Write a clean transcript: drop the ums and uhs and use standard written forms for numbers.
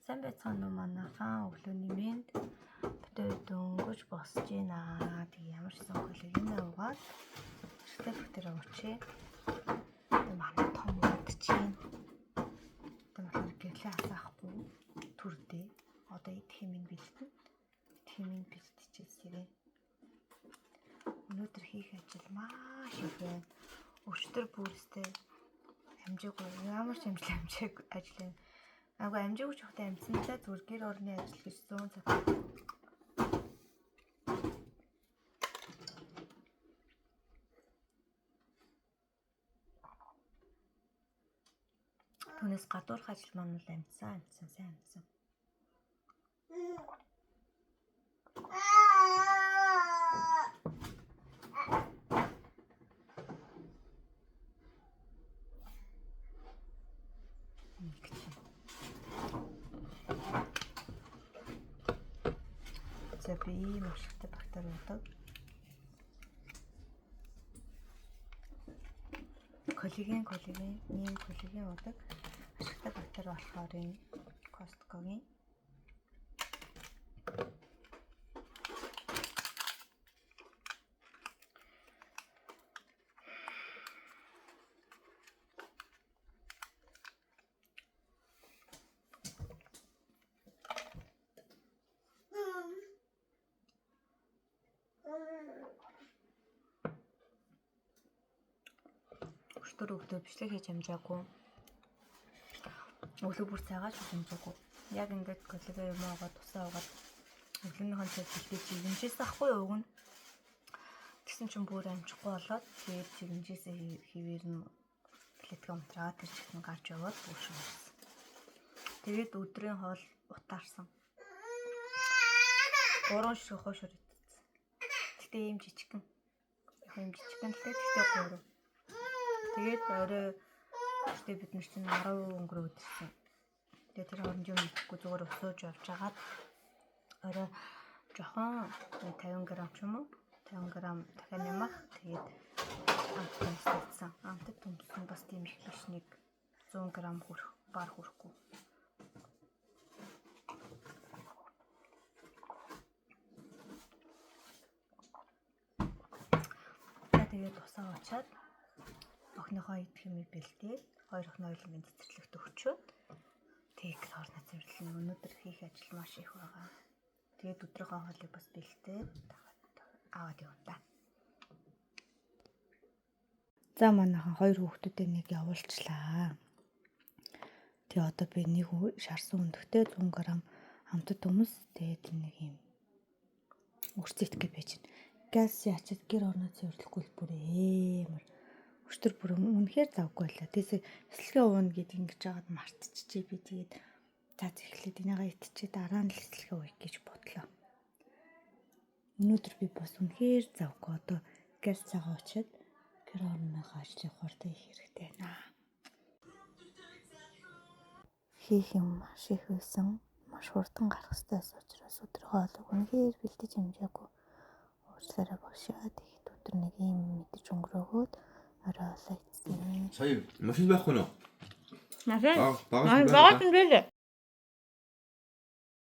Сайн байцгаана уу манайхаа өглөөний мэнд битээ дөнгөж босч гинэ. Тэг ямар ч сон коллегенээ угаад ашигтай бүтээрээ уучээ. Манай том удчихин. Тэгмээр гэрлээ асаахгүй төрдөө. Одоо идэх юм бэлдэн. Тэмийн бэлтчихсэрээ. Өнөөдөр хийх ажил маш их байна. Өчтөр бүрстэй амжаагүй ямар ч амжилт ажил. Агуу амжаагүй ч ихтэй амцсантай зүгээр гэр орны ажил гэж 100 цаг. Түүнээс гадуурх ажил маань бол амцсан сайн амцсан. За би машигтай бактери удаг. Коллеген удаг. Ашигтай бактери болохоор энэ Costco-гийн өчтөр өгдөө бичлэг хийж амжаагүй. Өглөө бүр цагааж амжаагүй. Яг ингээд коллега юм аагаад тусаа угаад өглөөнийхөө цаг бэлдэж жигэнжээс ахгүй өгнө. Тэгсэн чинь бүр амжихгүй болоод тэгээд жигэнжээсээ хിവэр нь плетком траа тэр чихэн гарч яваад бүшин. Тэгээд өдрийн хоол утаарсан. 3 ширхэг хошор идсэн. Гэтэ ийм жижигхэн. Ийм жижигхэн л тэгтээ 3. Тэгээд орой өчтөө бид нар чинь 10 өнгөрөө өдөрсөн. Тэгээд тэр хооронд юм идэхгүй зүгээр усууж явж хагаад орой жохон 50 г ч юм уу 50 г дахиад нямах тэгээд амтсан. Амтд төмсөн бас тийм их биш нэг 100 г бар хүрэхгүй. Тэгээд усаа очоод охиныхоо идэх юм бэлдээд хоёр охин ойлонгийн цэцэрлэгт өгчөөд тэг орно зөвлөн өнөөдөр хийх ажил маш их байгаа. Тэгээд өдрийнхөө хоолыг бас бэлдээд аваад явна та. За манайхан хоёр хүүхдүүдээ нэг явуулчлаа. Тэгээ одоо би нэг шарсан өндөгтэй 100 г амтд төмс тэгээд нэг юм өрцөтгөө байж байна. Газ ячаад гэр орноо цэвэрлэхгүй бүр амар өчтөр бүр үнэхээр завгүй байлаа. Тэсээ эслэгээ уuna гэдэг ингэж жагаад мартчихжээ би. Тэгээд цац эхлээд энийгээ итчээ дараа нь л эслэгээ ууя гэж бодлоо. Өнөөдөр би бас үнэхээр завгүй. Одоо газ цагаа очиад гэр орныхоо ажлыг хурдан хийх хэрэгтэй байна. Хийх юм маш их байсан. Маш хурдан гарах хэрэгтэйс учраас өдөр хоолыг үнэхээр бэлдэж амжаагүй. Уучлаарай багшаа. Тэгээд өдөр нэг юм мэдэж өнгөрөөгөөд орой олоо ийцсэн. Сая машин байхгүй нөө? Машин? Багаж юм байлээ.